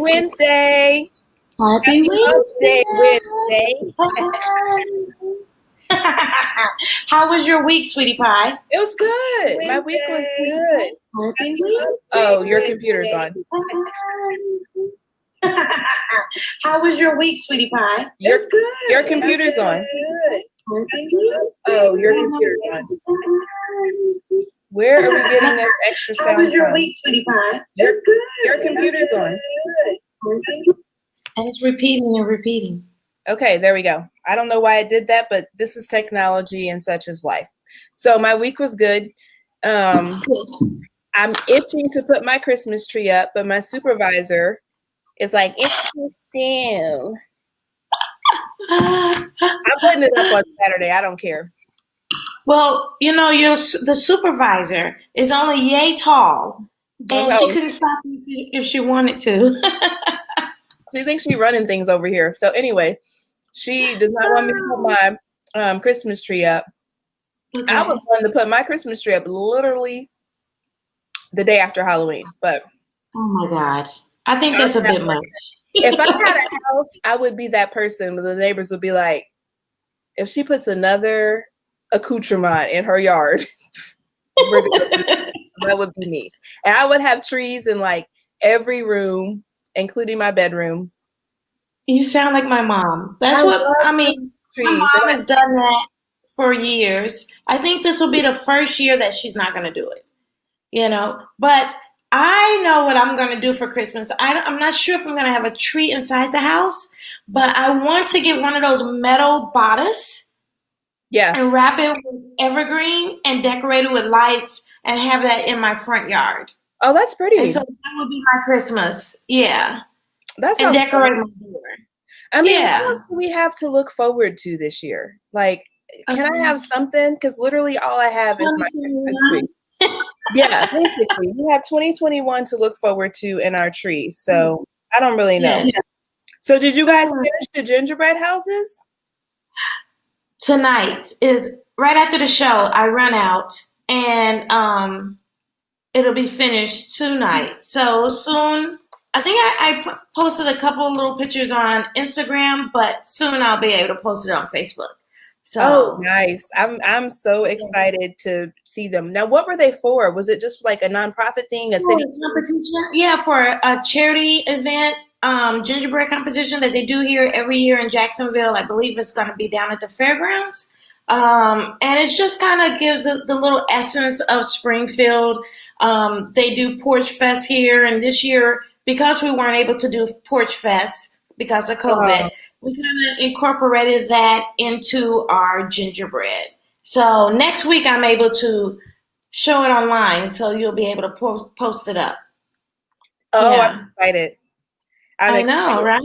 Wednesday. Happy Wednesday. How was your week, sweetie pie? It was good. My week was good. Happy Wednesday. Oh, your computer's on. How was your week, sweetie pie? Your computer's on. Oh, your computer's on. Where are we getting this extra sound How was your from? week, sweetie pie? Your computer's on. And it's repeating and repeating. Okay, there we go. I don't know why I did that, but this is technology and such is life. So my week was good. I'm itching to put my Christmas tree up, but my supervisor is like, it's too soon. I'm putting it up on Saturday. I don't care. Well, you know, the supervisor is only yay tall, and she couldn't stop if she wanted to. She thinks she's running things over here. So anyway, she does not want me to put my Christmas tree up. Okay. I was going to put my Christmas tree up literally the day after Halloween, but oh my God, I think that's a bit much. If I had a house, I would be that person where the neighbors would be like, if she puts another accoutrement in her yard, that would be me. And I would have trees in like every room, including my bedroom. You sound like my mom. That's my mom has done that for years. I think this will be the first year that she's not going to do it, you know, but I know what I'm going to do for Christmas. I'm not sure if I'm going to have a tree inside the house, but I want to get one of those metal bodice. Yeah. And wrap it with evergreen and decorate it with lights and have that in my front yard. Oh, that's pretty. And so that will be my Christmas. Yeah. That's and decorate my door. I mean, what else do we have to look forward to this year? Like, can I have something? Because literally all I have is my Christmas tree. Yeah, basically, we have 2021 to look forward to in our tree. So I don't really know. Yeah. So did you guys finish the gingerbread houses? Tonight is right after the show. I run out and it'll be finished tonight. So soon, I think I posted a couple of little pictures on Instagram, but soon I'll be able to post it on Facebook. So nice. I'm so excited to see them. Now, what were they for? Was it just like a nonprofit thing, a city competition? Yeah, for a charity event, gingerbread competition that they do here every year in Jacksonville. I believe it's going to be down at the fairgrounds. And it just kind of gives the little essence of Springfield. They do Porch Fest here, and this year, because we weren't able to do Porch Fest because of COVID, we kind of incorporated that into our gingerbread. So next week I'm able to show it online, so you'll be able to post it up. Oh, yeah. I'm excited. I know, right?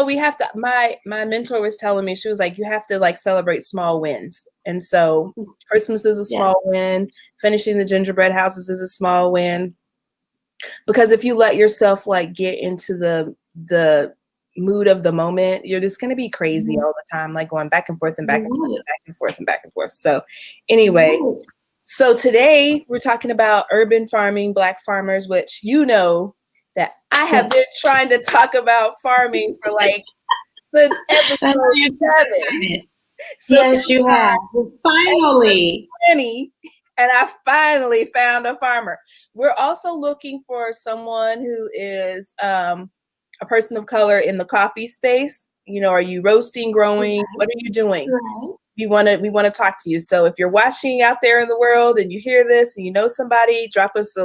We have to, my mentor was telling me, she was like, you have to like celebrate small wins. And so Christmas is a small win. Finishing the gingerbread houses is a small win. Because if you let yourself like get into the mood of the moment, you're just going to be crazy all the time, like going back and forth and back and forth and back and forth and back and forth. So anyway, so today we're talking about urban farming, Black farmers, which you know that I have been trying to talk about farming for like since episode 7. So yes, you have. Finally. And I finally found a farmer. We're also looking for someone who is a person of color in the coffee space. You know, are you roasting, growing? What are you doing? We want to talk to you. So if you're watching out there in the world and you hear this and you know somebody, drop us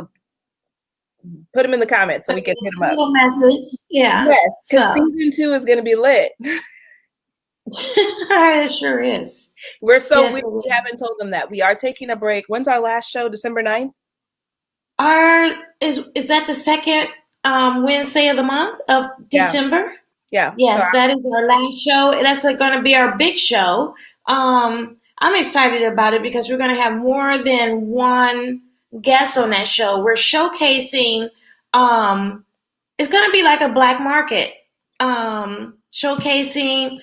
put them in the comments so we can hit them up. A little message. Yeah. Yes, because season 2 is going to be lit. It sure is. We haven't told them that. We are taking a break. When's our last show? December 9th? Is that the second Wednesday of the month of December? Yeah. Yes, that is our last show. And that's going to be our big show. I'm excited about it because we're going to have more than one guest on that show. We're showcasing, it's going to be like a black market, showcasing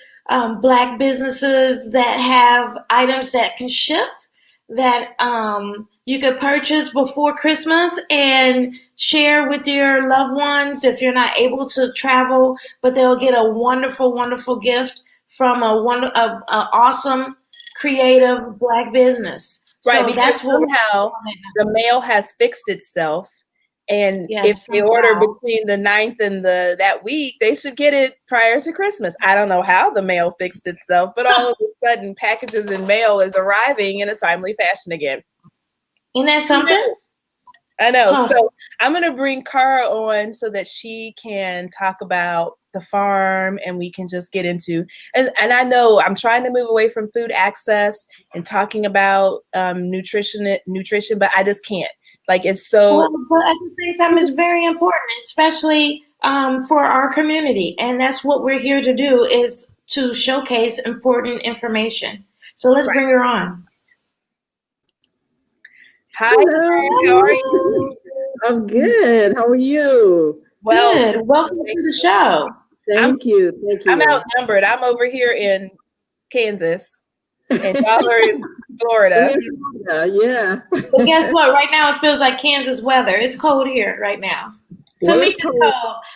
Black businesses that have items that can ship, that you could purchase before Christmas and share with your loved ones if you're not able to travel, but they'll get a wonderful, wonderful gift from a awesome, creative Black business. Right, So because that's what somehow the mail has fixed itself. And if yes, they order between the 9th and that week, they should get it prior to Christmas. I don't know how the mail fixed itself, but all of a sudden packages and mail is arriving in a timely fashion again. Isn't that something? I know. So I'm going to bring Cara on so that she can talk about the farm and we can just get into, and I know I'm trying to move away from food access and talking about nutrition, but I just can't. Like, it's so. Well, but at the same time, it's very important, especially for our community. And that's what we're here to do, is to showcase important information. So let's bring her on. Hi, how are you? I'm good. How are you? Well, good. Welcome to the show. Thank you. I'm outnumbered. I'm over here in Kansas, and y'all are in Florida. Yeah. But guess what? Right now it feels like Kansas weather. It's cold here right now. To me, it's cold.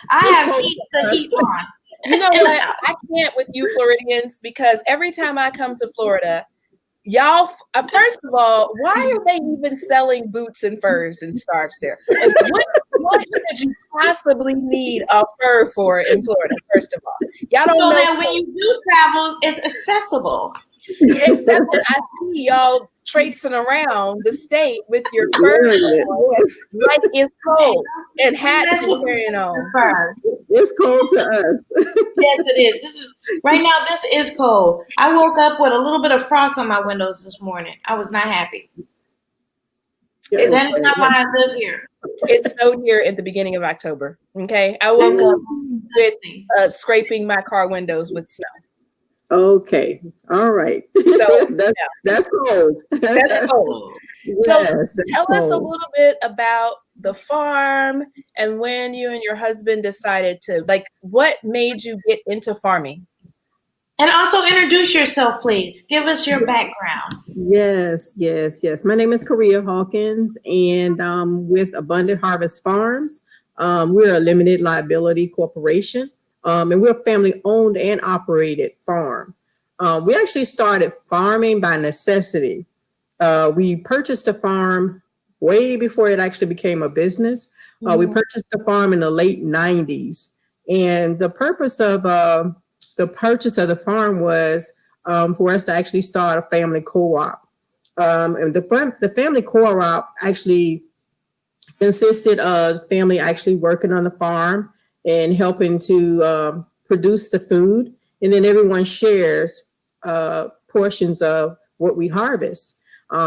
I have the heat on. You know what? I can't with you Floridians, because every time I come to Florida, y'all, first of all, why are they even selling boots and furs and scarves there? What could you possibly need a fur for in Florida, first of all? Y'all don't know that when you do travel, it's accessible. Except that I see y'all traipsing around the state with your fur like it's cold and hats and carrying on. It's cold to us. Yes, it is. Right now, this is cold. I woke up with a little bit of frost on my windows this morning. I was not happy. That is not why I live here. It snowed here at the beginning of October. Okay, I woke up with scraping my car windows with snow. Okay, all right. So that's cold. That's cold. Yes, so tell us a little bit about the farm and when you and your husband decided to, what made you get into farming? And also introduce yourself, please. Give us your background. Yes. My name is Caria Hawkins, and with Abundant Harvest Farms. We're a limited liability corporation. And we're a family-owned and operated farm. We actually started farming by necessity. We purchased a farm way before it actually became a business. We purchased the farm in the late 90s. And the purpose of the purchase of the farm was for us to actually start a family co-op. And the family co-op actually consisted of family actually working on the farm and helping to produce the food. And then everyone shares portions of what we harvest.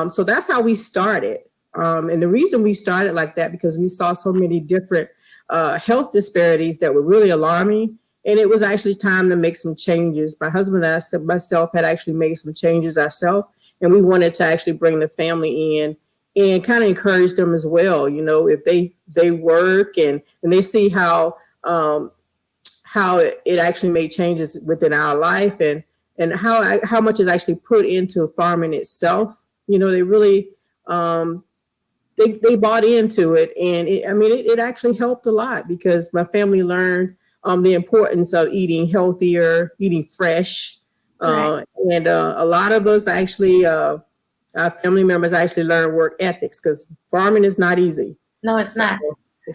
So that's how we started. And the reason we started like that, because we saw so many different health disparities that were really alarming. And it was actually time to make some changes. My husband and myself had actually made some changes ourselves. And we wanted to actually bring the family in and kind of encourage them as well. You know, if they work and they see how it actually made changes within our life and how much is actually put into farming itself. You know, they really, they bought into it. And it actually helped a lot, because my family learned the importance of eating healthier, eating fresh. Right. And a lot of us actually, our family members actually learn work ethics, because farming is not easy. No, it's not.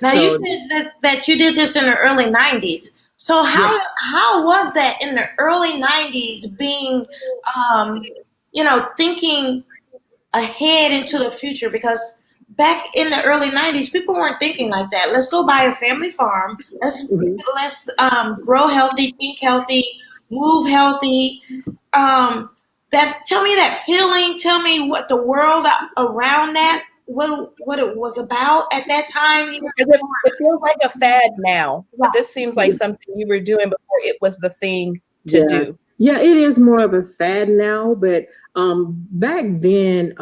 Now, you said that you did this in the early 90s. So how was that in the early 90s, being, thinking ahead into the future? Because back in the early 90s, people weren't thinking like that. Let's go buy a family farm. Let's grow healthy, think healthy, move healthy. Tell me that feeling. Tell me what the world around that, what it was about at that time. It feels like a fad now, but this seems like something you were doing before it was the thing to do. Yeah, it is more of a fad now, but back then,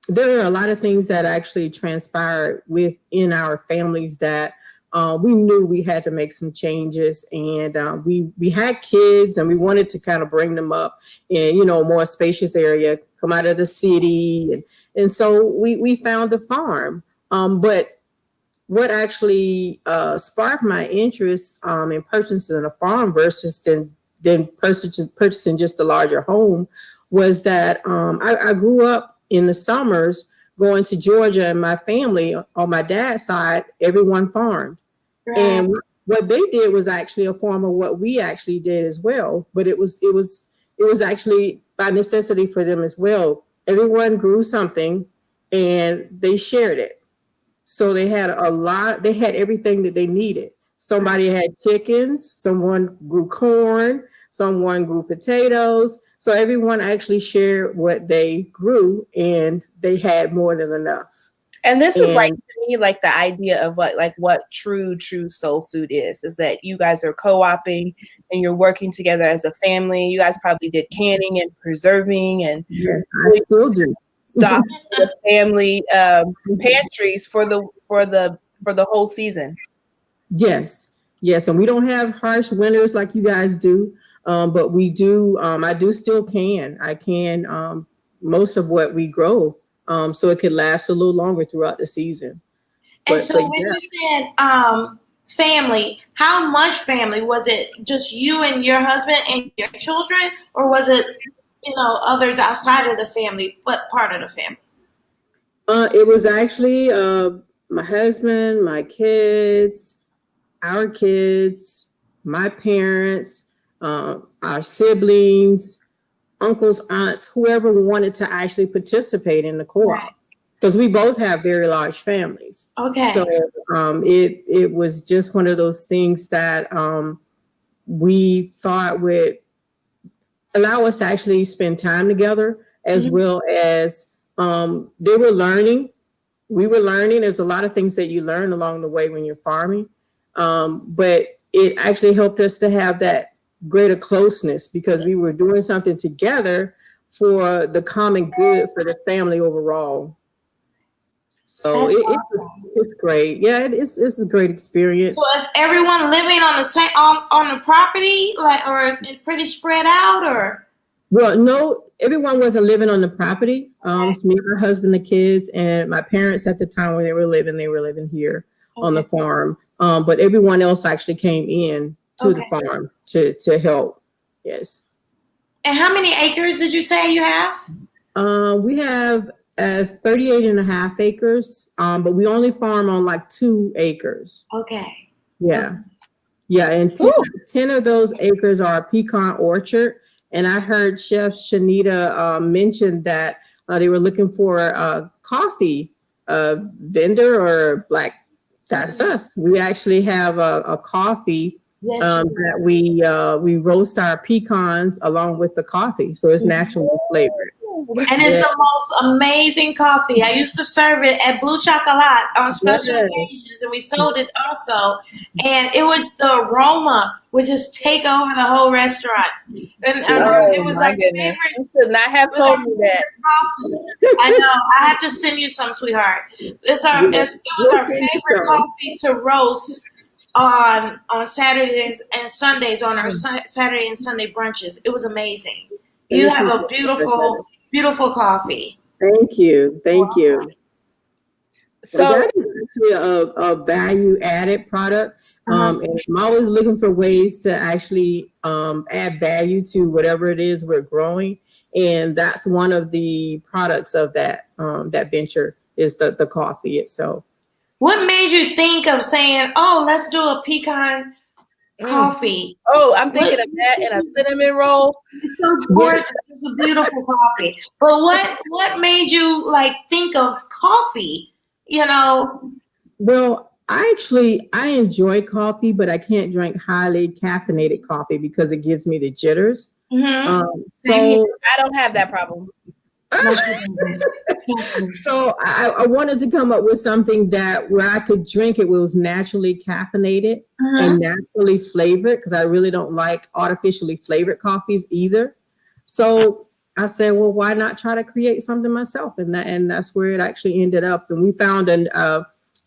there are a lot of things that actually transpired within our families that we knew we had to make some changes, and we had kids, and we wanted to kind of bring them up in, a more spacious area, come out of the city, and so we found the farm. But what actually sparked my interest in purchasing a farm versus than purchasing just a larger home was that I grew up in the summers going to Georgia, and my family on my dad's side, everyone farmed. Right. And what they did was actually a form of what we actually did as well. But it was actually by necessity for them as well. Everyone grew something and they shared it. So they had they had everything that they needed. Somebody had chickens, someone grew corn, someone grew potatoes. So everyone actually shared what they grew, and they had more than enough. And this is like, to me, like the idea of what true soul food is that you guys are co-oping and you're working together as a family. You guys probably did canning and preserving, and I still do. Stock the family pantries for the whole season. Yes, and we don't have harsh winters like you guys do, but we do. I do still can. I can most of what we grow, so it could last a little longer throughout the season. And so when you said family, how much family? Was it just you and your husband and your children, or was it others outside of the family, but part of the family? It was actually my husband, my kids, our kids, my parents, our siblings, uncles, aunts, whoever wanted to actually participate in the co-op, because we both have very large families. Okay. So it was just one of those things that we thought would allow us to actually spend time together, as well as they were learning. We were learning. There's a lot of things that you learn along the way when you're farming. But it actually helped us to have that greater closeness, because we were doing something together for the common good for the family overall. So it's great. Yeah, it's a great experience. So is everyone living on the same on the property, or pretty spread out, or? Well, no, everyone wasn't living on the property. It's me, my husband, the kids, and my parents at the time when they were living here on the farm. But everyone else actually came in to the farm to help. Yes. And how many acres did you say you have? We have 38 and a half acres, but we only farm on 2 acres. Okay. Yeah. Yeah, and 10 of those acres are a pecan orchard. And I heard Chef Shanita mention that they were looking for a coffee vendor or that's us. We actually have a coffee that we roast our pecans along with the coffee. So it's naturally flavored. And it's the most amazing coffee. I used to serve it at Blue Chocolat on special occasions, and we sold it also. And the aroma would just take over the whole restaurant. And it was like favorite. You could not have told me that. I know. I have to send you some, sweetheart. It was our favorite coffee to roast on Saturdays and Sundays on our Saturday and Sunday brunches. It was amazing. You have a beautiful coffee. Thank you. So that is actually a value added product. And I'm always looking for ways to actually add value to whatever it is we're growing. And that's one of the products of that venture is the coffee itself. What made you think of saying, let's do a pecan coffee? Oh, I'm thinking of that and a cinnamon roll. It's so gorgeous. It's a beautiful coffee. But what made you think of coffee? Well, I enjoy coffee, but I can't drink highly caffeinated coffee because it gives me the jitters. Mm-hmm. So I don't have that problem. So I wanted to come up with something where I could drink it was naturally caffeinated and naturally flavored, because I really don't like artificially flavored coffees either. So I said, well, why not try to create something myself? And that's where it actually ended up. And we found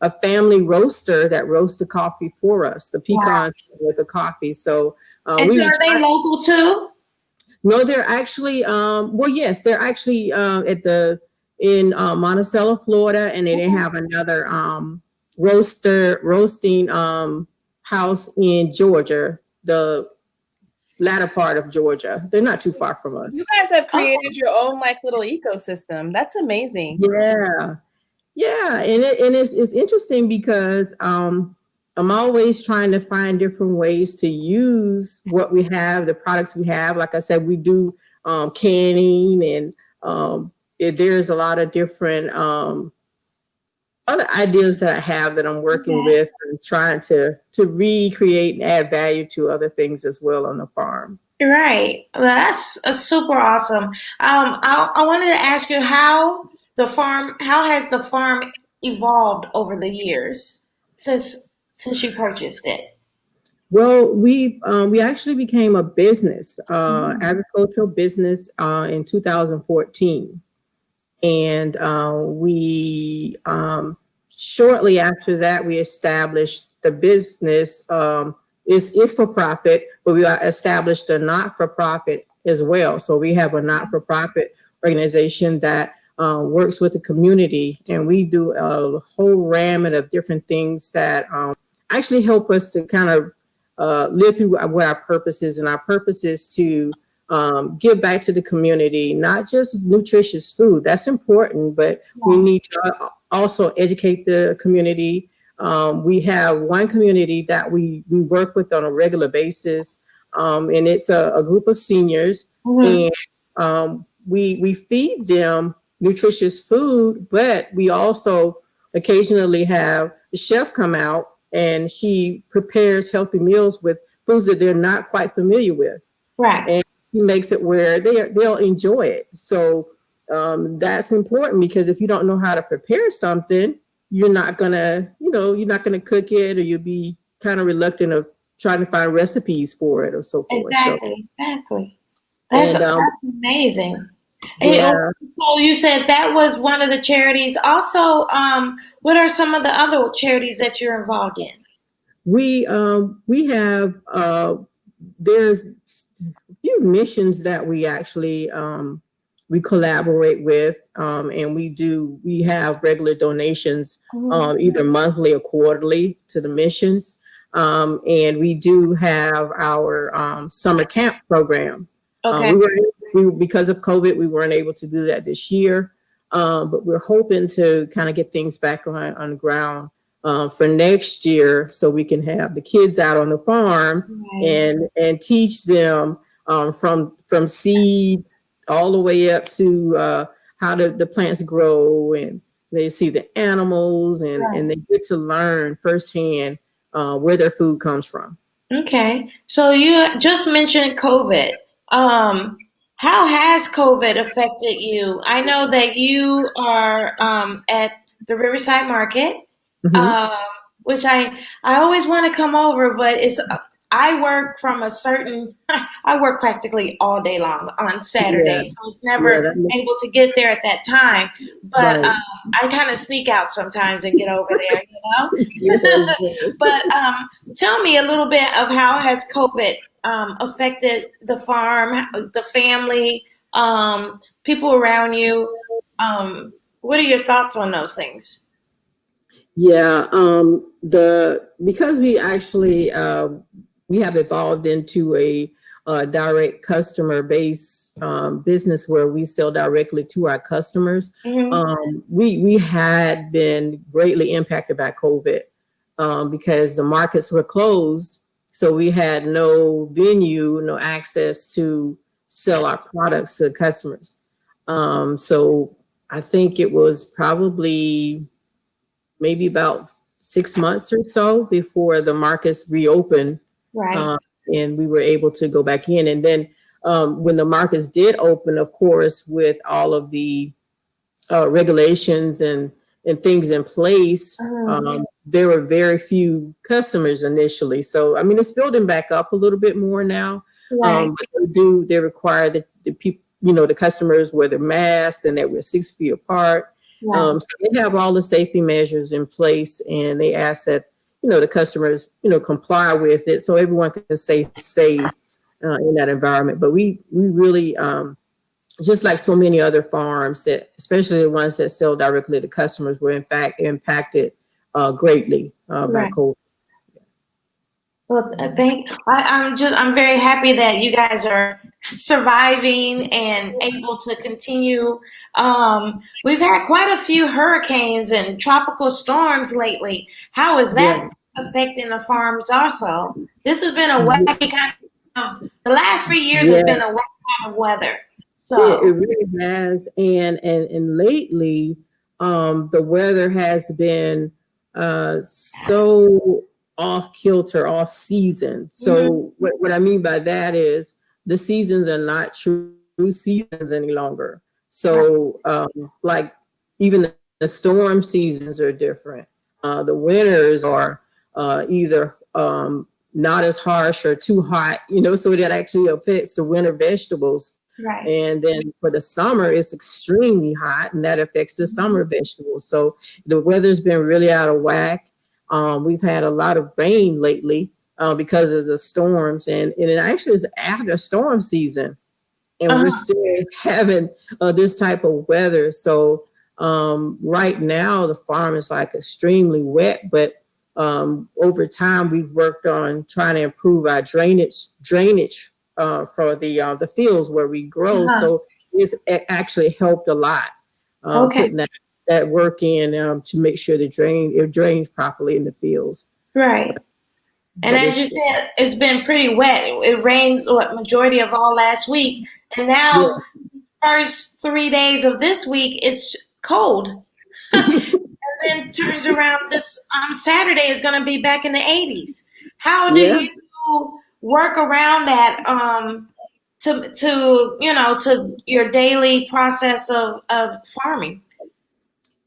a family roaster that roasts the coffee for us, the pecans with the coffee. So and so are they local too? No, they're actually well, yes, they're actually in Monticello, Florida, and then they have another roasting house in Georgia, the latter part of Georgia. They're not too far from us. You guys have created your own like little ecosystem. That's amazing. Yeah, and it's interesting because I'm always trying to find different ways to use what we have, the products we have. Like I said, we do canning, and there's a lot of different other ideas that I have that I'm working with and trying to recreate and add value to other things as well on the farm. Right. Well, that's super awesome. I wanted to ask you how has the farm evolved over the years since you purchased it? Well, we actually became a business, agricultural business, in 2014, and we shortly after that we established the business. Is for profit, but we established a not-for-profit as well. So we have a not-for-profit organization that works with the community, and we do a whole gamut of different things that actually help us to kind of live through what our purpose is. And our purpose is to give back to the community, not just nutritious food. That's important, but we need to also educate the community. We have one community that we work with on a regular basis, and it's a group of seniors, and we feed them nutritious food, but we also occasionally have the chef come out, and she prepares healthy meals with foods that they're not quite familiar with. Right. And she makes it where they'll enjoy it. So that's important, because if you don't know how to prepare something, you're not gonna cook it, or you'll be kind of reluctant of trying to find recipes for it or so forth. Exactly. That's amazing. Yeah. So you said that was one of the charities. Also, what are some of the other charities that you're involved in? We have there's a few missions that we actually we collaborate with, and we have regular donations, either monthly or quarterly, to the missions. And we do have our summer camp program. Okay. Because of COVID, we weren't able to do that this year, but we're hoping to kind of get things back on the ground for next year, so we can have the kids out on the farm and teach them from seed all the way up to how the plants grow, and they see the animals, and they get to learn firsthand where their food comes from. Okay. So you just mentioned COVID. How has COVID affected you? I know that you are at the Riverside Market, which I always want to come over, but I work I work practically all day long on Saturday, so it's never able to get there at that time. But I kind of sneak out sometimes and get over there, But tell me a little bit of how has COVID affected the farm, the family, people around you. What are your thoughts on those things? Yeah, because we actually we have evolved into a direct customer base business where we sell directly to our customers. We had been greatly impacted by COVID because the markets were closed, so we had no venue, no access to sell our products to customers. So I think it was probably maybe about 6 months or so before the markets reopened. And we were able to go back in. And then when the markets did open, of course, with all of the regulations and things in place, there were very few customers initially. So, I mean, it's building back up a little bit more now. But they require that the people, the customers wear their masks and that we're 6 feet apart. Yeah. So they have all the safety measures in place, and they ask that, the customers, comply with it so everyone can stay safe in that environment. But we really, just like so many other farms, that especially the ones that sell directly to customers, were in fact impacted greatly by Right. COVID. Well, I'm very happy that you guys are surviving and able to continue. We've had quite a few hurricanes and tropical storms lately. How is that affecting the farms also? This has been a wacky kind of, the last 3 years have been a wacky kind of weather. So it really has, and lately, the weather has been so off kilter, off season. So what I mean by that is the seasons are not true seasons any longer. So like even the storm seasons are different. The winters are either not as harsh or too hot, so that actually affects the winter vegetables. Right. And then for the summer, it's extremely hot, and that affects the summer vegetables. So the weather's been really out of whack. We've had a lot of rain lately because of the storms, and it actually is after storm season, and we're still having this type of weather. So right now, the farm is like extremely wet, but over time, we've worked on trying to improve our drainage for the fields where we grow. So it's actually helped a lot. Putting that work in to make sure it drains properly in the fields. Right. And as you said, it's been pretty wet. It rained majority of all last week, and now first 3 days of this week it's cold. And then turns around this Saturday is going to be back in the 80s. How do you work around that to your daily process of farming?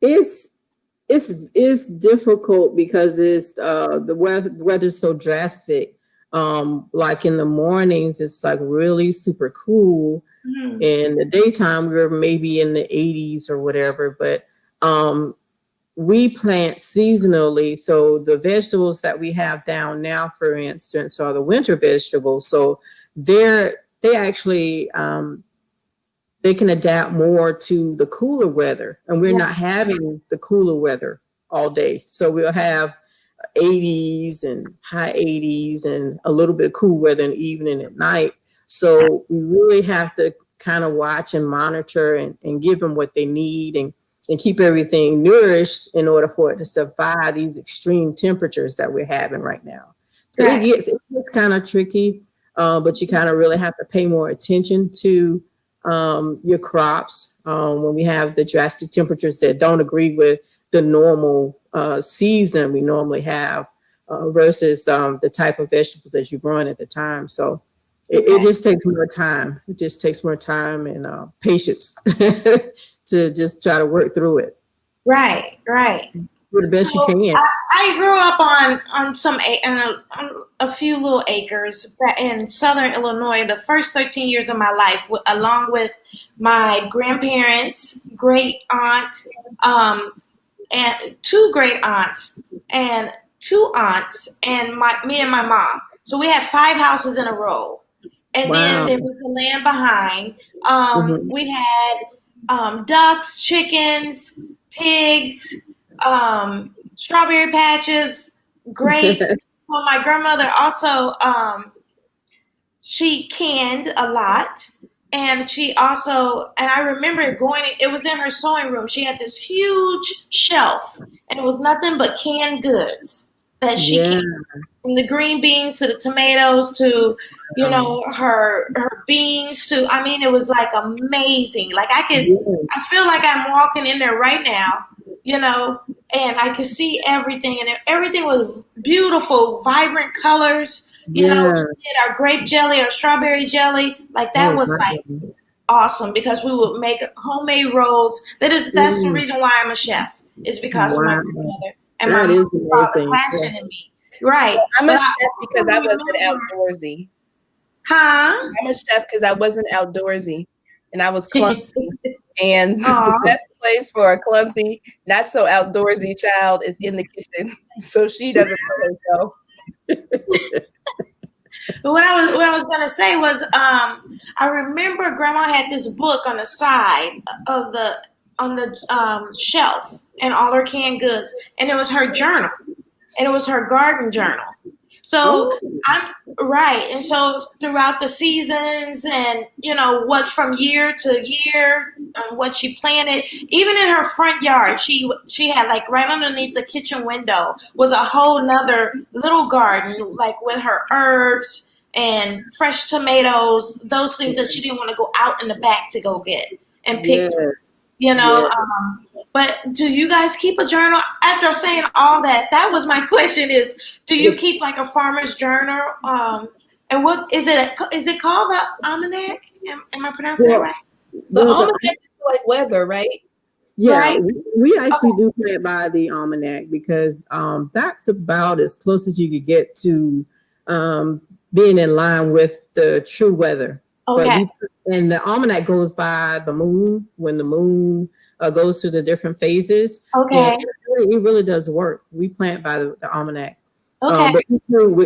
It's difficult because it's the weather's so drastic. Like in the mornings, it's like really super cool. In the daytime, we're maybe in the 80s or whatever. But we plant seasonally, so the vegetables that we have down now, for instance, are the winter vegetables. So they actually they can adapt more to the cooler weather, and we're not having the cooler weather all day. So we'll have 80s and high 80s and a little bit of cool weather in the evening and at night. So we really have to kind of watch and monitor and give them what they need and keep everything nourished in order for it to survive these extreme temperatures that we're having right now. So it gets kind of tricky, but you kind of really have to pay more attention to your crops when we have the drastic temperatures that don't agree with the normal season we normally have versus the type of vegetables that you're growing at the time. So it just takes more time. It just takes more time and patience to just try to work through it. Right. Do the best you can. I grew up on a few little acres in southern Illinois the first 13 years of my life, along with my grandparents, great aunt, and two great aunts, and two aunts, and me and my mom. So we had 5 houses in a row. And then there was the land behind. We had ducks, chickens, pigs, strawberry patches, grapes. So my grandmother also, she canned a lot. And she also, and I remember it was in her sewing room. She had this huge shelf, and it was nothing but canned goods that she canned. From the green beans to the tomatoes to, her beans to, it was like amazing. Like I feel like I'm walking in there right now, and I could see everything, and everything was beautiful, vibrant colors. She did our grape jelly or strawberry jelly. Like that was like awesome because we would make homemade rolls. That's the reason why I'm a chef, is because of my grandmother and my mom saw the passion in me. Right. I'm a chef because I wasn't outdoorsy. Huh? I'm a chef because I wasn't outdoorsy and I was clumsy. And the best place for a clumsy, not so outdoorsy child is in the kitchen. So she doesn't know herself. But what I was gonna say was, I remember Grandma had this book on the side of the shelf and all her canned goods, and it was her journal, and it was her garden journal. So I'm right, and so throughout the seasons, and what from year to year, what she planted, even in her front yard, she had like right underneath the kitchen window was a whole nother little garden, like with her herbs and fresh tomatoes, those things that she didn't want to go out in the back to go get and pick. But do you guys keep a journal? After saying all that, that was my question: is do you keep like a farmer's journal? And what is it? Is it called the almanac? Am I pronouncing that right? The almanac is like weather, right? Yeah, right? we actually do play it by the almanac because that's about as close as you could get to being in line with the true weather. Okay. And the almanac goes by the moon, when the moon goes through the different phases. Okay. And it really does work. We plant by the almanac. Okay. But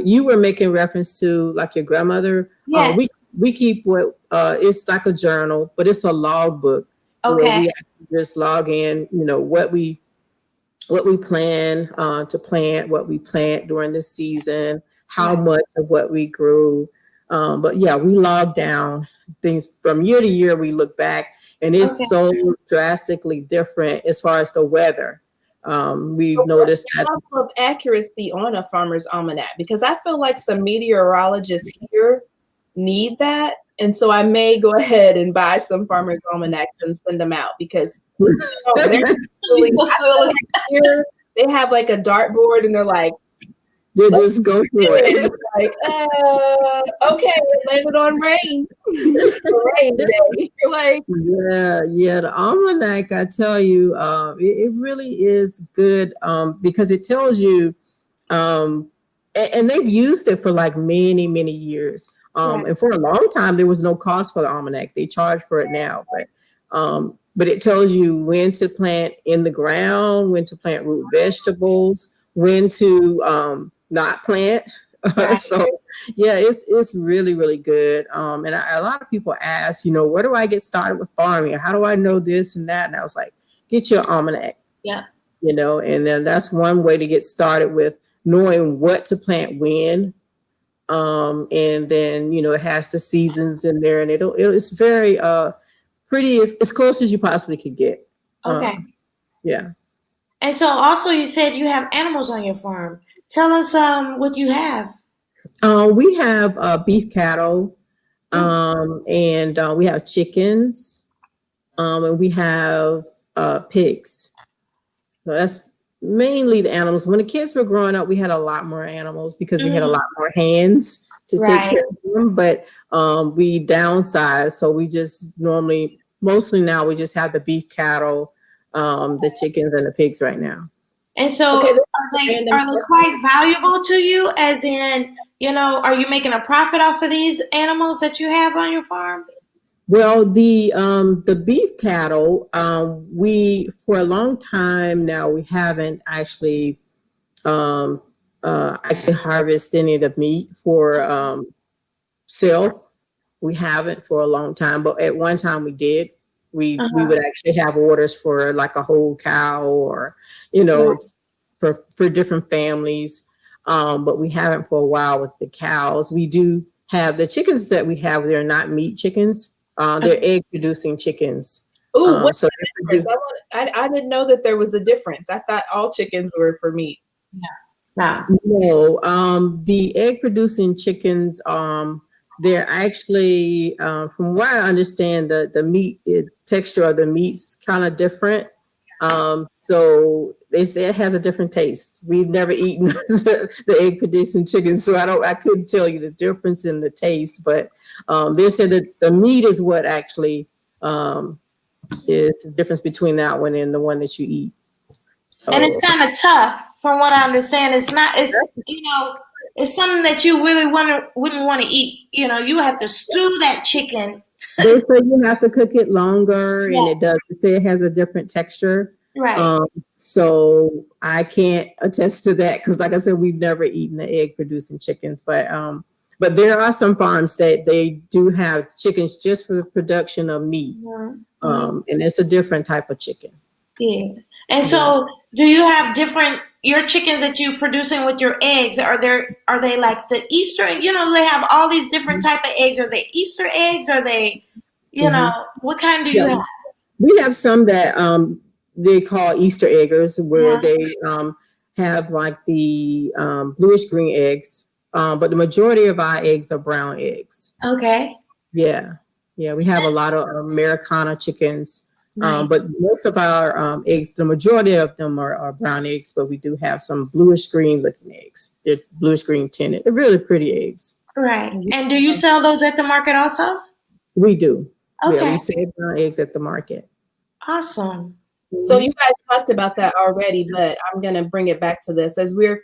you were making reference to like your grandmother. Yes. We keep what it's like a journal, but it's a log book. Okay. Where we just log in, what we plan to plant, what we plant during the season, how much of what we grew. But yeah, we log down things from year to year. We look back, and it's so drastically different as far as the weather. We've noticed that level of accuracy on a farmer's almanac, because I feel like some meteorologists here need that, and so I may go ahead and buy some farmer's almanacs and send them out because they're really silly. Here, they have like a dartboard, and they're like, they just go for it. Like, okay, it landed on rain. It's rain today. You're like, yeah. The almanac, I tell you, it really is good because it tells you, and they've used it for like many, many years. And for a long time, there was no cost for the almanac. They charge for it now, but it tells you when to plant in the ground, when to plant root vegetables, when to not plant. So yeah, it's really, really good. And a lot of people ask, where do I get started with farming? How do I know this and that? And I was like, get your almanac. Yeah. And then that's one way to get started with knowing what to plant when. And then, it has the seasons in there, and it's very pretty as close as you possibly could get. Okay. Yeah. And so also you said you have animals on your farm. Tell us what you have. We have beef cattle, and we have chickens, and we have pigs. So that's mainly the animals. When the kids were growing up, we had a lot more animals because we had a lot more hands to take care of them. But we downsized, so we just mostly now we just have the beef cattle, the chickens, and the pigs right now. And so are they quite valuable to you? As in, are you making a profit off of these animals that you have on your farm? Well, the beef cattle, we for a long time now we haven't actually harvest any of the meat for sale. We haven't for a long time, but at one time we did. We would actually have orders for like a whole cow or, for different families. But we haven't for a while with the cows. We do have the chickens that we have. They're not meat chickens. They're egg producing chickens. Oh, what's the difference? I didn't know that there was a difference. I thought all chickens were for meat. No, the egg producing chickens, they're actually, from what I understand, the meat texture of the meat's kind of different. So they say it has a different taste. We've never eaten the egg producing chicken, so I couldn't tell you the difference in the taste. But they said that the meat is what actually is the difference between that one and the one that you eat. So, and it's kind of tough, from what I understand. It's not. It's something that you really wouldn't want to eat. You have to stew that chicken They say you have to cook it longer, Yeah. and it does. They say it has a different texture. Right. So I can't attest to that because, like I said, we've never eaten the egg producing chickens. But there are some farms that they do have chickens just for the production of meat, and it's a different type of chicken. Yeah. And so, do you have your chickens that you producing with your eggs? Are they like the Easter? You know, they have all these different type of eggs. Are they Easter eggs? Are they, what kind do you have? We have some that they call Easter eggers, where they have like the bluish green eggs, but the majority of our eggs are brown eggs. Okay. Yeah, we have a lot of Americana chickens, but most of our eggs, the majority of them are brown eggs, but we do have some bluish green looking eggs. They're bluish green tinted. They're really pretty eggs. Right. And do you sell those at the market also? We do. Okay. Yeah, we sell brown eggs at the market. Awesome. So you guys talked about that already, but I'm going to bring it back to this. As we're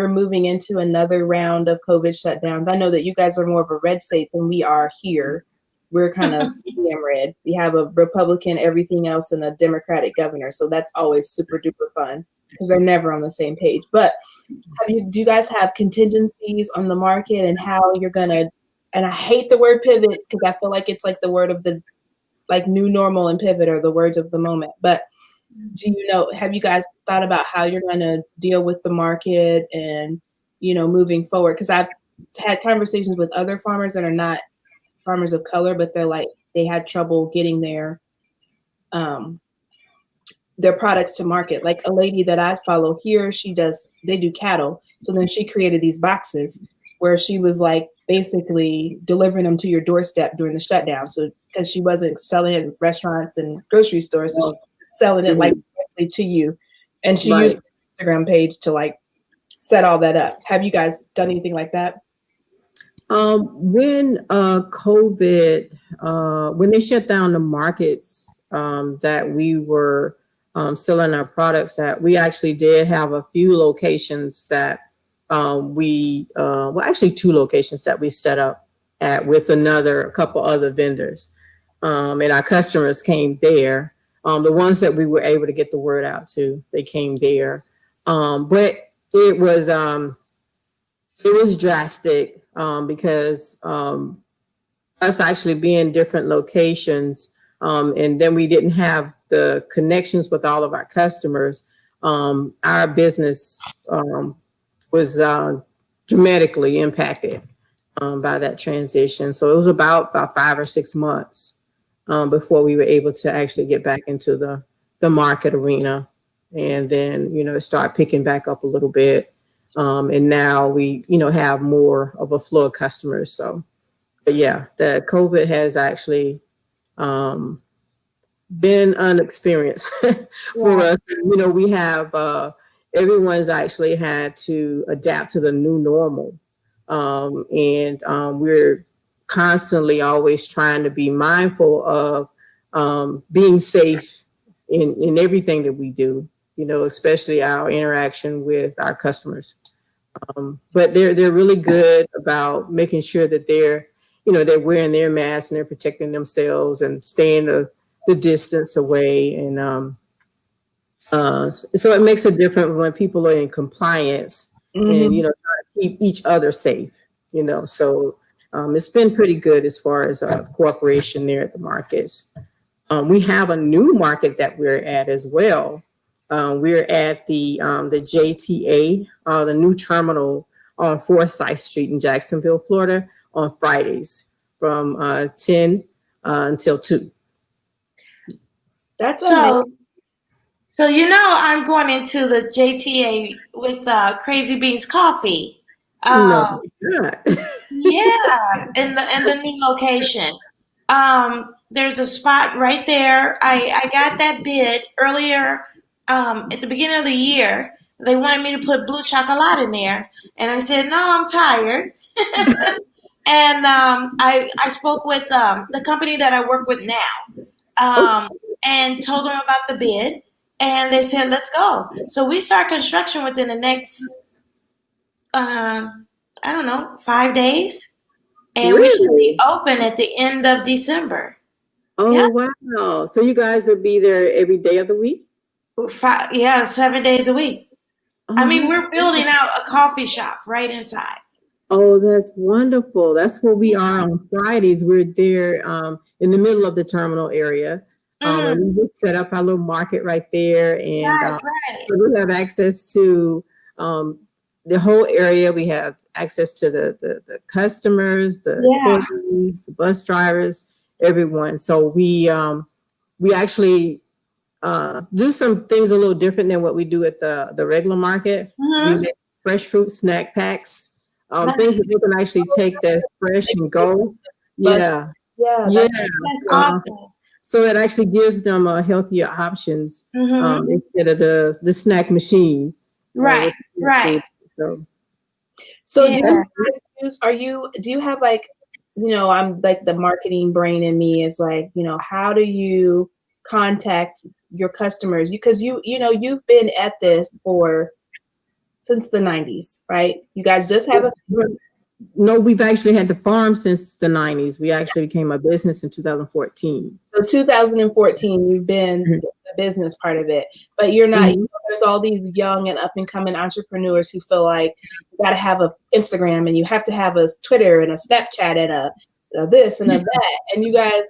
moving into another round of COVID shutdowns. I know that you guys are more of a red state than we are here. We're kind of damn red. We have a Republican, everything else, and a Democratic governor. So that's always super duper fun because they're never on the same page. But do you guys have contingencies on the market and how you're going to, and I hate the word pivot because I feel like it's like the word of the like new normal and pivot are the words of the moment. But have you guys thought about how you're going to deal with the market and, moving forward? Because I've had conversations with other farmers that are not farmers of color, but they're like, they had trouble getting their products to market. Like a lady that I follow here, they do cattle. So then she created these boxes where she was like basically delivering them to your doorstep during the shutdown. So because she wasn't selling it in restaurants and grocery stores, so she was selling it like directly to you. And she used her Instagram page to like set all that up. Have you guys done anything like that? When COVID, when they shut down the markets that we were selling our products at, we actually did have a few locations that actually 2 locations that we set up at with a couple other vendors. And our customers came there. The ones that we were able to get the word out to, they came there. But it was drastic because us actually being different locations, and then we didn't have the connections with all of our customers. Our business was dramatically impacted by that transition. So it was about 5 or 6 months before we were able to actually get back into the market arena, and then start picking back up a little bit. And now we have more of a flow of customers. So, but yeah, the COVID has actually been an experience for us. We have everyone's actually had to adapt to the new normal. And we're constantly always trying to be mindful of being safe in everything that we do, especially our interaction with our customers. But they're really good about making sure that they're wearing their masks and they're protecting themselves and staying the distance away. And so it makes a difference when people are in compliance and, trying to keep each other safe, So it's been pretty good as far as cooperation there at the markets. We have a new market that we're at as well. We're at the JTA, the new terminal on Forsyth Street in Jacksonville, Florida, on Fridays from 10 until 2. That's so I'm going into the JTA with Crazy Beans Coffee. No, you're not. Yeah, in the new location. There's a spot right there. I got that bid earlier at the beginning of the year. They wanted me to put blue chocolate in there, and I said no, I'm tired. And I spoke with the company that I work with now, and told them about the bid, and they said let's go. So we start construction within the next 5 days. And we should be open at the end of December. Oh, wow. So you guys will be there every day of the week? 7 days a week. Oh, I mean, we're building out a coffee shop right inside. Oh, that's wonderful. That's where we are on Fridays. We're there in the middle of the terminal area. And we just set up our little market right there. And so we have access to the whole area. We have access to the customers, the employees, the bus drivers, everyone. So we actually do some things a little different than what we do at the regular market. We make fresh fruit snack packs, things that you can actually take that's fresh and go. Yeah. That's awesome. So it actually gives them healthier options instead of the snack machine. Right. So do you have like, I'm like the marketing brain in me is like, how do you contact your customers? Because you've been at this since the 90s, right? You guys just have No, we've actually had the farm since the 90s. We actually became a business in 2014. So 2014, you've been the business part of it, but you're not, there's all these young and up and coming entrepreneurs who feel like you got to have an Instagram and you have to have a Twitter and a Snapchat and a this and a that. And you guys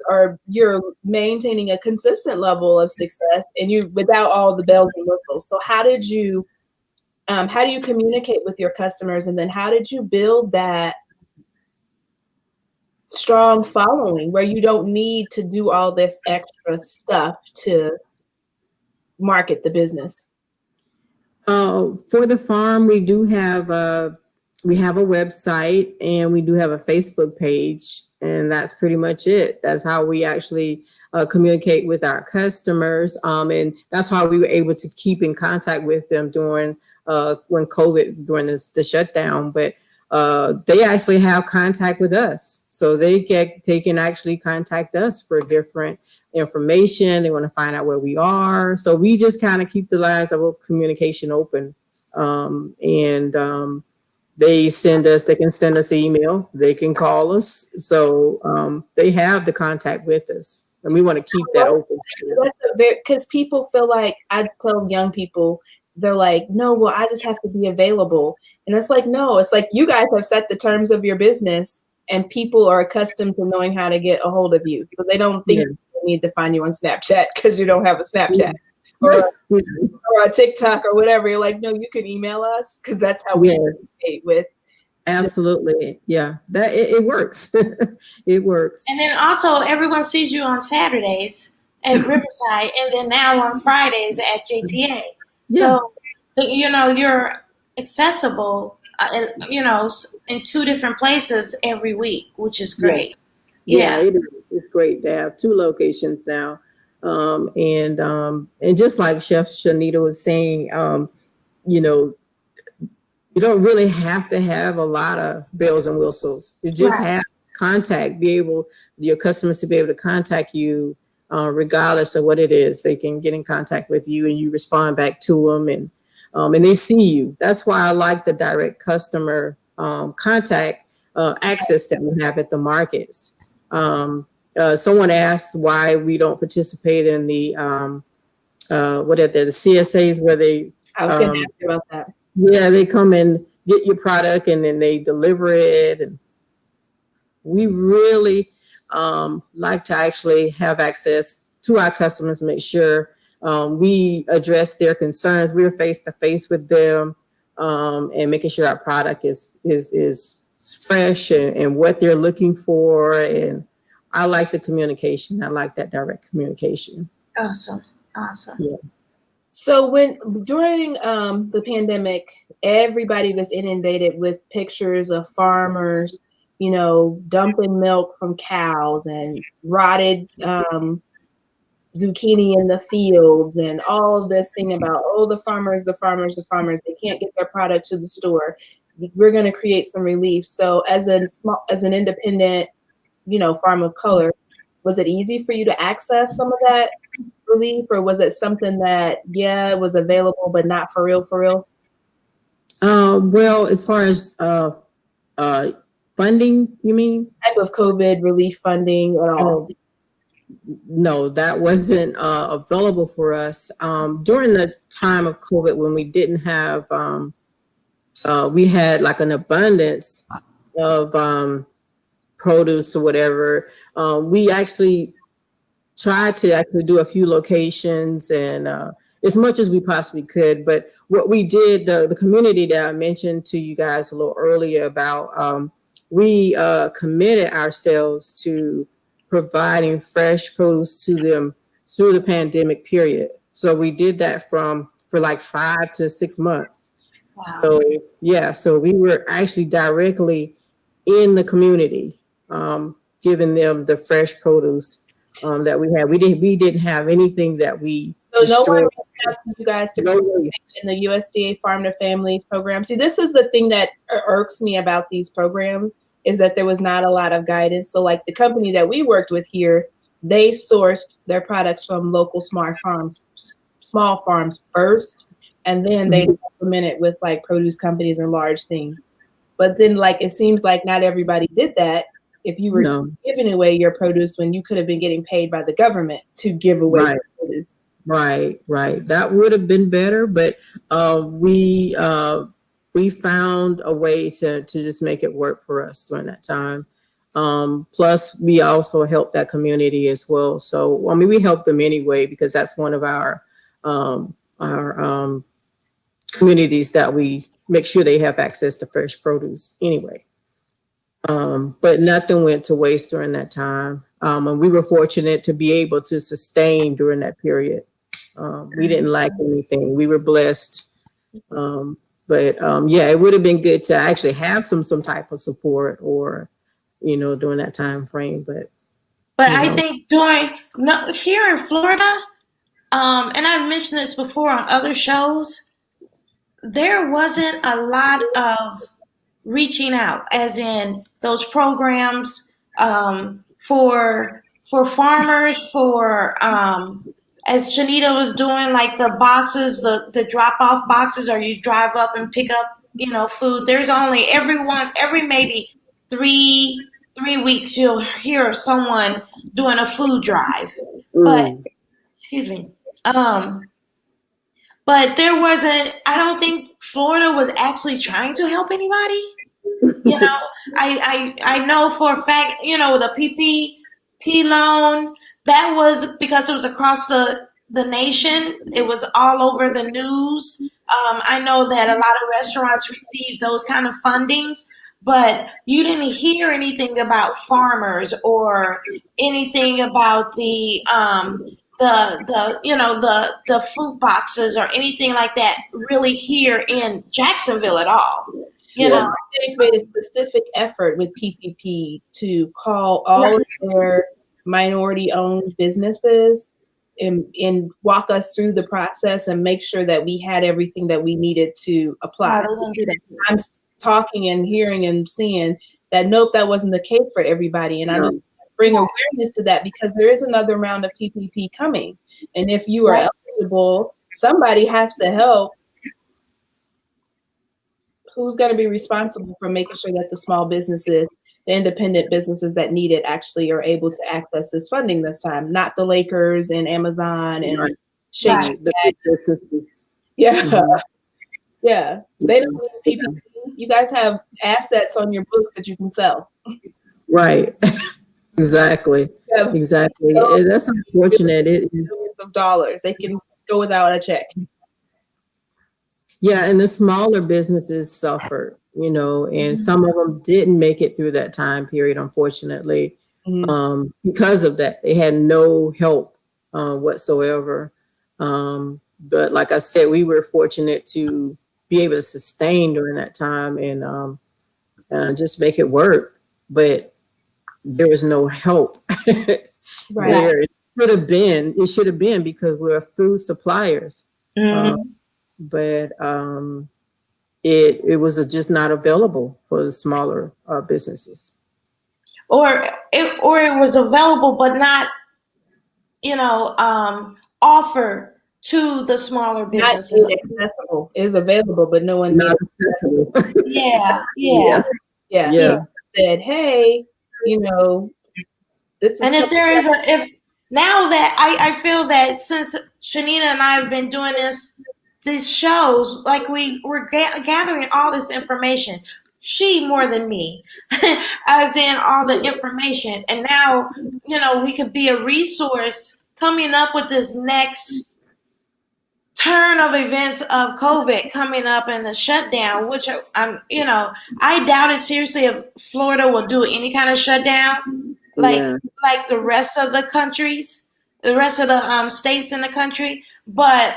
you're maintaining a consistent level of success and without all the bells and whistles. So how do you communicate with your customers? And then how did you build that strong following where you don't need to do all this extra stuff to market the business? For the farm, we do have we have a website and we do have a Facebook page, and that's pretty much it. That's how we actually communicate with our customers. And that's how we were able to keep in contact with them during the shutdown. But they actually have contact with us. So they can actually contact us for different information. They want to find out where we are. So we just kind of keep the lines of communication open. They can send us an email, they can call us. So they have the contact with us, and we want to keep that open. Because people feel like, I tell young people, they're like, no, well, I just have to be available. And it's like, no, it's like you guys have set the terms of your business and people are accustomed to knowing how to get a hold of you. So they don't think they need to find you on Snapchat because you don't have a Snapchat or a TikTok or whatever. You're like, no, you can email us because that's how we communicate with. Absolutely. Yeah, that it works. It works. And then also everyone sees you on Saturdays at Riverside and then now on Fridays at JTA. So, you're accessible, in two different places every week, which is great. Yeah, it is. It's great to have two locations now. And just like Chef Shanita was saying, you don't really have to have a lot of bells and whistles. You just have contact, your customers to be able to contact you regardless of what it is. They can get in contact with you and you respond back to them, and they see you. That's why I like the direct customer contact access that we have at the markets. Someone asked why we don't participate in the CSAs where they. I was going to ask you about that. Yeah, they come and get your product and then they deliver it. And we really like to actually have access to our customers, make sure we address their concerns. We're face to face with them and making sure our product is fresh and what they're looking for. And I like the communication. I like that direct communication. Awesome. Yeah. So during the pandemic, everybody was inundated with pictures of farmers, dumping milk from cows and rotted zucchini in the fields and all of this thing about, the farmers, they can't get their product to the store. We're going to create some relief. So as an independent, farm of color, was it easy for you to access some of that relief, or was it something that it was available but not for real? Well, as far as funding, you mean? Type of COVID relief funding at all? No, that wasn't available for us. During the time of COVID, when we didn't have, we had like an abundance of produce or whatever. We actually tried to actually do a few locations and as much as we possibly could. But what we did, the community that I mentioned to you guys a little earlier about, we committed ourselves to providing fresh produce to them through the pandemic period. So we did that for like 5 to 6 months. Wow. So yeah, so we were actually directly in the community, giving them the fresh produce that we had. We didn't have anything that we so destroyed. No one reached out to you guys to in the USDA Farm to Families program. See, this is the thing that irks me about these programs, is that there was not a lot of guidance. So like the company that we worked with here, they sourced their products from local small farms first, and then they supplement it with like produce companies and large things. But then like, it seems like not everybody did that. If you were giving away your produce when you could have been getting paid by the government to give away your produce. Right. That would have been better, but we found a way to just make it work for us during that time. Plus, we also helped that community as well. So, I mean, we helped them anyway because that's one of our communities that we make sure they have access to fresh produce anyway. But nothing went to waste during that time. And we were fortunate to be able to sustain during that period. We didn't lack anything. We were blessed. But yeah, it would have been good to actually have some type of support or, during that time frame. But I think here in Florida, and I've mentioned this before on other shows, there wasn't a lot of reaching out, as in those programs for farmers, as Shanita was doing, like the boxes, the drop-off boxes, or you drive up and pick up, food. There's only every maybe three weeks you'll hear of someone doing a food drive. But excuse me. But there wasn't, I don't think Florida was actually trying to help anybody. I know for a fact, the PPP loan, that was because it was across the nation. It was all over the news. I know that a lot of restaurants received those kind of fundings, but you didn't hear anything about farmers or anything about the fruit boxes or anything like that really here in Jacksonville at all. They made a specific effort with PPP to call all of their minority-owned businesses and walk us through the process and make sure that we had everything that we needed to apply. I'm talking and hearing and seeing that, nope, that wasn't the case for everybody. And I just bring awareness to that because there is another round of PPP coming. And if you are eligible, somebody has to help. Who's going to be responsible for making sure that the small businesses, the independent businesses that need it actually are able to access this funding this time, not the Lakers and Amazon and Shake Shack. Yeah. They don't need PPP. You guys have assets on your books that you can sell. Right. Exactly. Exactly. That's unfortunate. Millions of dollars. They can go without a check. Yeah, and the smaller businesses suffered, and some of them didn't make it through that time period, unfortunately, because of that. They had no help whatsoever. But like I said, we were fortunate to be able to sustain during that time and just make it work. But there was no help. There. It should have been because we're food suppliers. But it was just not available for the smaller businesses. Or it was available, but not, offered to the smaller businesses. Not accessible. It is available, but no one not accessible. Yeah. said, hey, this is And if there is if now that I feel that since Shanita and I have been doing these shows, like we're gathering all this information, she more than me, as in all the information, and now we could be a resource coming up with this next turn of events of COVID coming up and the shutdown, which I doubt it seriously if Florida will do any kind of shutdown like the rest of the countries, the rest of the states in the country. But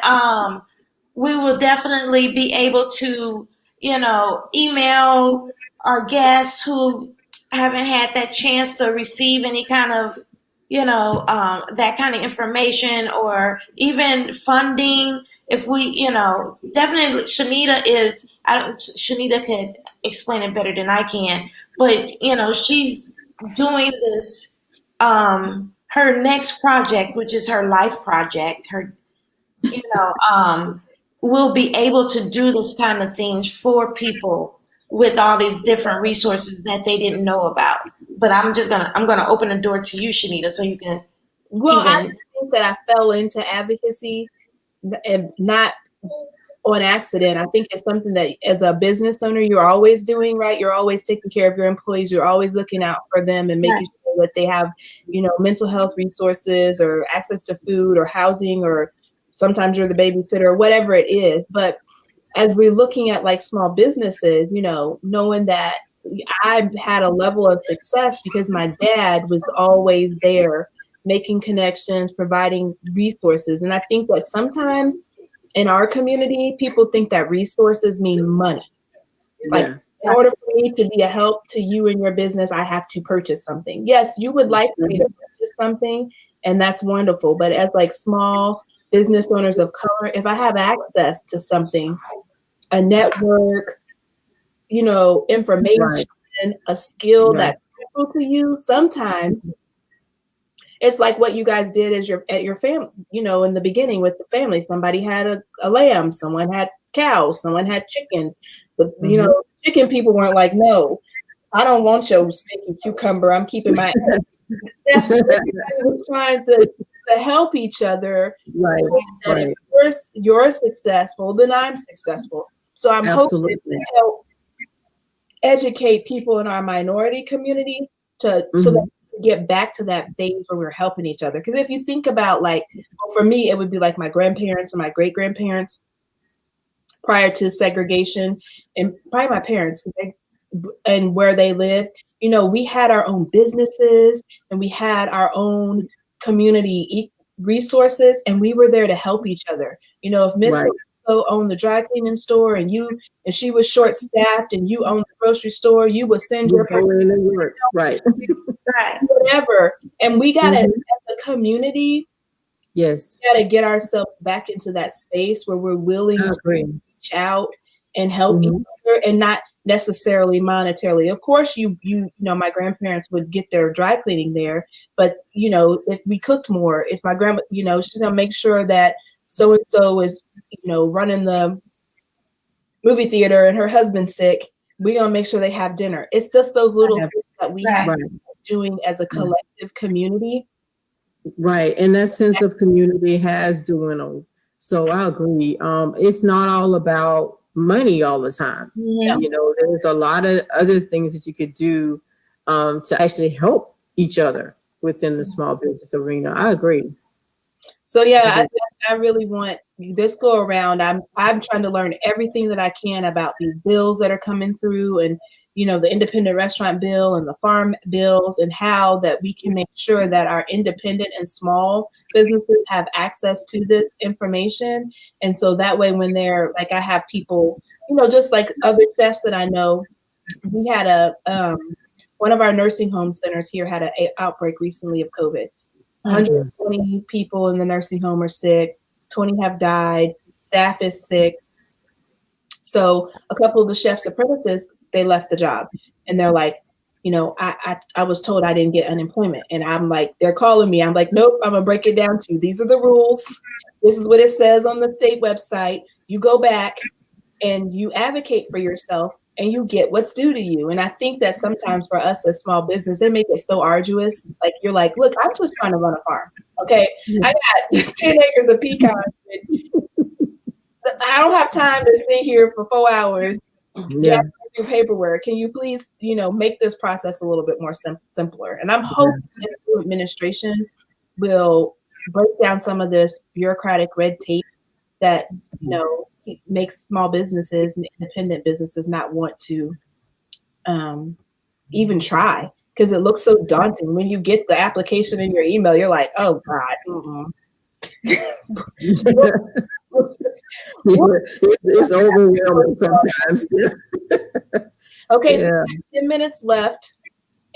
we will definitely be able to, email our guests who haven't had that chance to receive any kind of that kind of information, or even funding. If we, definitely Shanita could explain it better than I can, but she's doing this, her next project, which is her life project, will be able to do this kind of things for people with all these different resources that they didn't know about. But I'm gonna open the door to you, Shanita, so you can. Well, I think that I fell into advocacy and not on accident. I think it's something that as a business owner, you're always doing, right? You're always taking care of your employees. You're always looking out for them and making sure that they have, mental health resources or access to food or housing, or sometimes you're the babysitter or whatever it is. But as we're looking at like small businesses, knowing that I had a level of success because my dad was always there making connections, providing resources. And I think that sometimes in our community, people think that resources mean money. Like, in order for me to be a help to you and your business, I have to purchase something. Yes, you would like me to purchase something, and that's wonderful. But as like small business owners of color, if I have access to something, a network, information, a skill that's useful to you, sometimes it's like what you guys did at your family, in the beginning with the family. Somebody had a lamb, someone had cows, someone had chickens. But, chicken people weren't like, no, I don't want your sticky cucumber. I'm keeping my. That's was trying to help each other. Right. If you're successful, then I'm successful. So I'm hoping to help educate people in our minority community so that get back to that phase where we're helping each other. Because if you think about for me, it would be like my grandparents and my great grandparents prior to segregation, and probably my parents, and where they lived, we had our own businesses and we had our own community resources, and we were there to help each other. If Miss owned the dry cleaning store and she was short staffed and you owned the grocery store, you would send your work. Right. Whatever. And we gotta, as a community, we gotta get ourselves back into that space where we're willing to reach out and help each other, and not necessarily monetarily. Of course, my grandparents would get their dry cleaning there, but if we cooked more, if my grandma, she's gonna make sure that so and so is running the movie theater and her husband's sick, we're gonna make sure they have dinner. It's just those little things that we have doing as a collective community. Right. And that sense of community has dwindled. So I agree. It's not all about money all the time. There's a lot of other things that you could do to actually help each other within the small business arena. I agree. So I really want this go around. I'm trying to learn everything that I can about these bills that are coming through, and the independent restaurant bill and the farm bills, and how that we can make sure that our independent and small businesses have access to this information. And so that way, when they're like, I have people, just like other chefs that I know, we had one of our nursing home centers here had an outbreak recently of COVID. 120 people in the nursing home are sick. 20 have died. Staff is sick. So a couple of the chef's apprentices, they left the job, and they're like, I was told I didn't get unemployment. And I'm like, they're calling me. I'm like, nope, I'm gonna break it down to you. These are the rules. This is what it says on the state website. You go back and you advocate for yourself, and you get what's due to you. And I think that sometimes for us as small business, they make it so arduous. Like you're like, look, I'm just trying to run a farm. Okay. I got 10 acres of pecans. I don't have time to sit here for 4 hours. Yeah. Paperwork. Can you please, make this process a little bit more simpler? And I'm hoping this new administration will break down some of this bureaucratic red tape that, makes small businesses and independent businesses not want to even try, because it looks so daunting. When you get the application in your email, you're like, oh God. It's overwhelming sometimes. Okay, so 10 minutes left.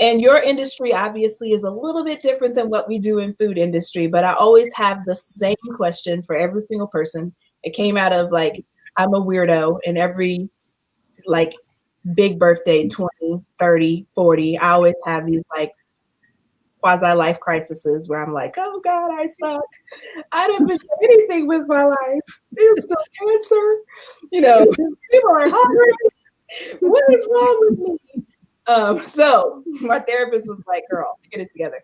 And your industry obviously is a little bit different than what we do in food industry, but I always have the same question for every single person. It came out of like, I'm a weirdo, and every like big birthday, 20, 30, 40, I always have these like quasi-life crises where I'm like, oh God, I suck. I didn't do anything with my life. It's still cancer. People are hungry. What is wrong with me? So my therapist was like, girl, get it together.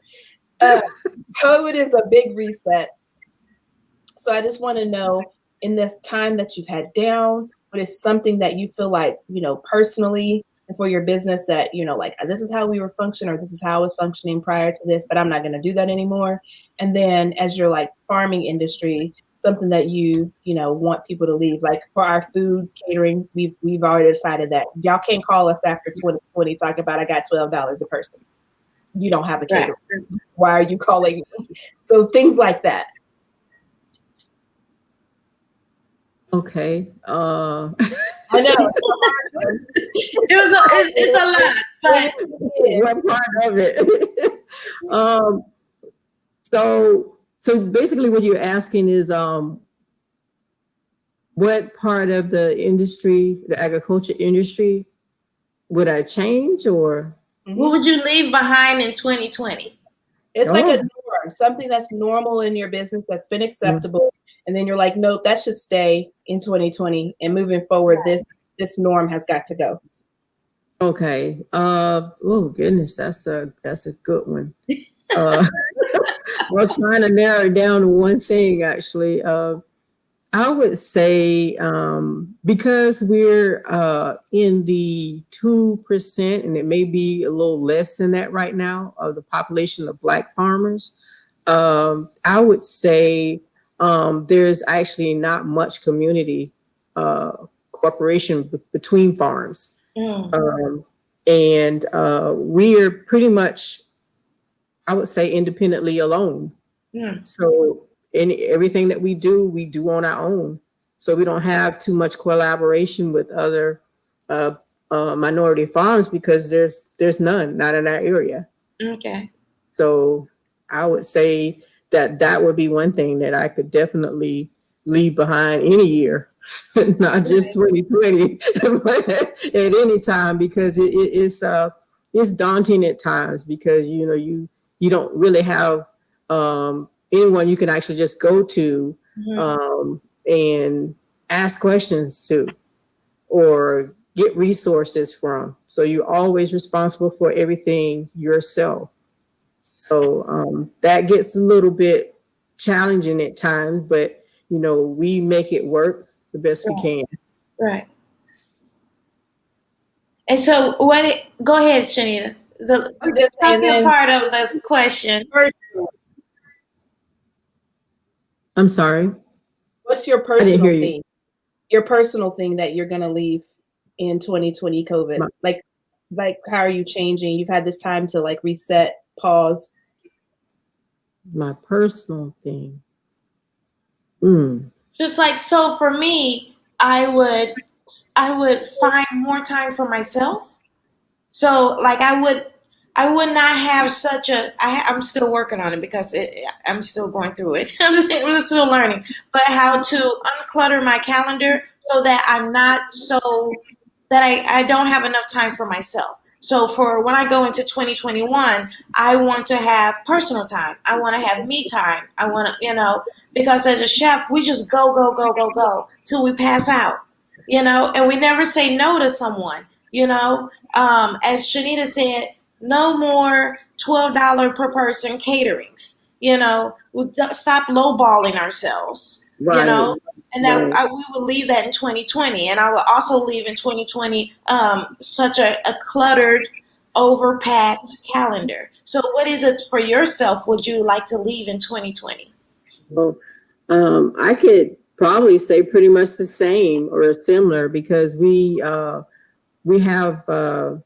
COVID is a big reset. So I just want to know, in this time that you've had down, what is something that you feel like, personally and for your business that, like, this is how we were functioning, or this is how I was functioning prior to this, but I'm not going to do that anymore. And then as your like farming industry, something that you want people to leave, like for our food catering, we've already decided that y'all can't call us after 2020 talking about I got $12 a person. You don't have a caterer. Right. Why are you calling me? So things like that. Okay. I know. It's a lot, but what part of it? So basically what you're asking is what part of the industry, the agriculture industry, would I change, or what would you leave behind in 2020? It's like a norm, something that's normal in your business that's been acceptable. And then you're like, nope, that should stay in 2020. And moving forward, this norm has got to go. Okay. Oh goodness, that's a good one. Well, trying to narrow it down to one thing, actually. I would say because we're in the 2%, and it may be a little less than that right now, of the population of Black farmers, I would say there's actually not much community cooperation between farms. And we're pretty much, I would say, independently alone. So everything that we do on our own. So we don't have too much collaboration with other minority farms, because there's none, not in our area. Okay. So I would say that would be one thing that I could definitely leave behind any year, not just 2020, but at any time, because it's daunting at times, because you don't really have anyone you can actually just go to and ask questions to, or get resources from. So you're always responsible for everything yourself. So that gets a little bit challenging at times, but we make it work the best we can. Right. And so go ahead, Shanita. The second part of the question. I'm sorry. What's your personal thing? Your personal thing that you're going to leave in 2020 COVID? Like how are you changing? You've had this time to like reset, pause. My personal thing. Just like, so for me, I would find more time for myself. So like I would not have I'm still working on it, because I'm still going through it. I'm still learning, but how to unclutter my calendar so that I don't have enough time for myself. So for when I go into 2021, I want to have personal time. I want to have me time. I want to, because as a chef, we just go till we pass out, and we never say no to someone. As Shanita said, no more $12 per person caterings. We stop lowballing ourselves. Right. And that Right. we will leave that in 2020, and I will also leave in 2020 such a cluttered, overpacked calendar. So, what is it for yourself? Would you like to leave in 2020? Well, I could probably say pretty much the same or similar, because we have a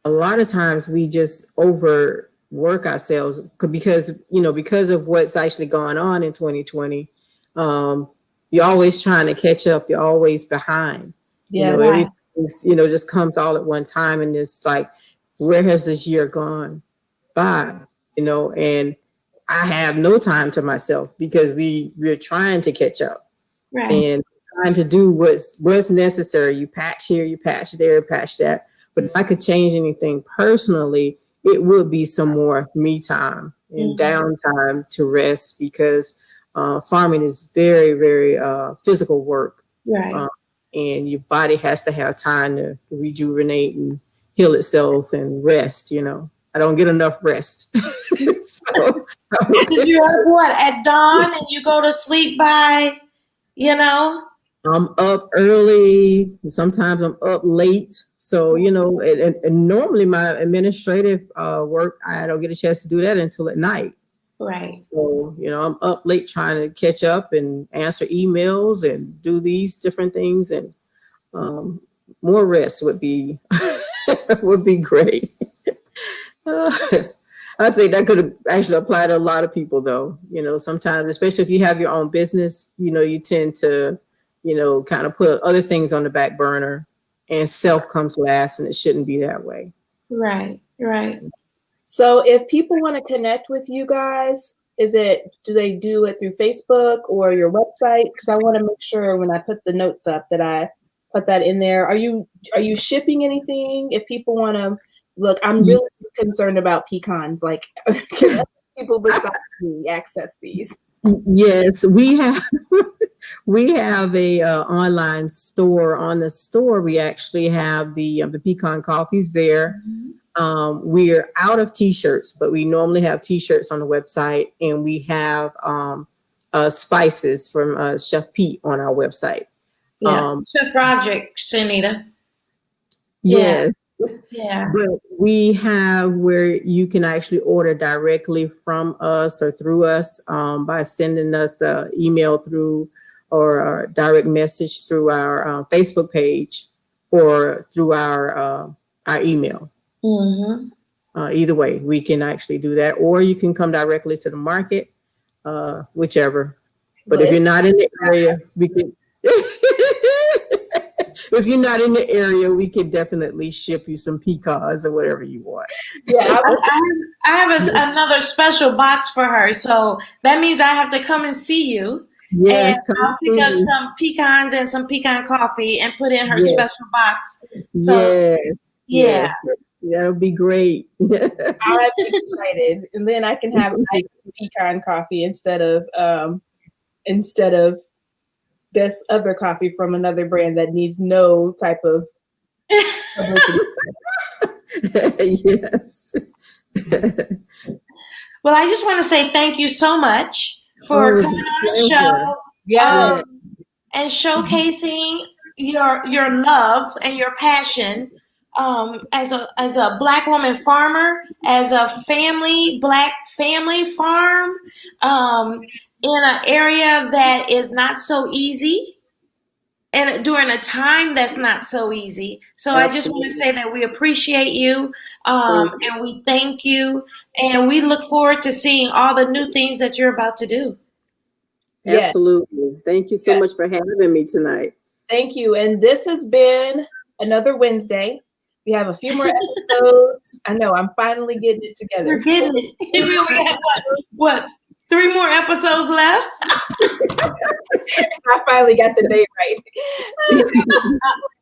lot of times we just overwork ourselves because of what's actually going on in 2020. You're always trying to catch up. You're always behind. Yeah. Everything just comes all at one time, and it's like, where has this year gone by? And I have no time to myself because we're trying to catch up. Right. And trying to do what's necessary. You patch here, you patch there, patch that. But if I could change anything personally, it would be some more me time and downtime to rest, because farming is very, very physical work. Right. And your body has to have time to rejuvenate and heal itself and rest. I don't get enough rest. So, did you work what, at dawn, and you go to sleep by, I'm up early, and sometimes I'm up late. So, and normally my administrative work, I don't get a chance to do that until at night. Right. So, I'm up late trying to catch up and answer emails and do these different things, and more rest would be would be great. I think that could actually apply to a lot of people, though. Sometimes, especially if you have your own business, you tend to, kind of put other things on the back burner, and self comes last, and it shouldn't be that way. Right, right. So if people want to connect with you guys, do they do it through Facebook or your website? Because I want to make sure when I put the notes up that I put that in there. Are you shipping anything? If people want to look, I'm really concerned about pecans. Like, can people besides me access these? Yes, we have a online store. On the store, we actually have the pecan coffees there. We're out of t-shirts, but we normally have t-shirts on the website, and we have spices from Chef Pete on our website. Yeah, Chef Roderick, Shanita. Yes. Yeah. But we have where you can actually order directly from us or through us by sending us an email through, or a direct message through our Facebook page, or through our email. Either way, we can actually do that, or you can come directly to the market, whichever. But if you're not in the area, we can. If you're not in the area, we can definitely ship you some pecans or whatever you want. Yeah, I have another special box for her, so that means I have to come and see you. Yes, and I'll pick up some pecans and some pecan coffee and put in her special box. So, yes, that would be great. I'm excited, and then I can have iced pecan coffee instead of this other coffee from another brand that needs no type of publicity. Yes. Well, I just want to say thank you so much for coming on the show, and showcasing your love and your passion as a Black woman farmer, as a Black family farm in an area that is not so easy, and during a time that's not so easy. So I just want to say that we appreciate you, and we thank you, and we look forward to seeing all the new things that you're about to do. Absolutely. Thank you so much for having me tonight. Thank you. And this has been another Wednesday. We have a few more episodes. I know, I'm finally getting it together. You're getting it. We only have what? 3 more episodes left? I finally got the date right.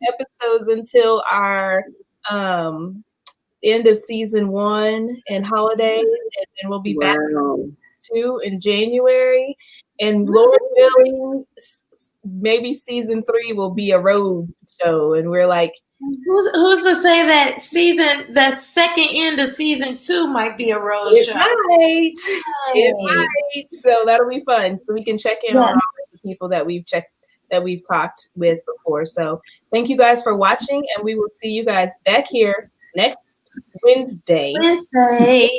Episodes until our end of season 1 and holidays, and then we'll be back 2 in January. And Lord willing, maybe season 3 will be a road show, and we're like, who's to say that the second end of season 2 might be a road it show? might. It might. So that'll be fun. So we can check in on all of the people that we've talked with before. So thank you guys for watching, and we will see you guys back here next Wednesday. 7:30.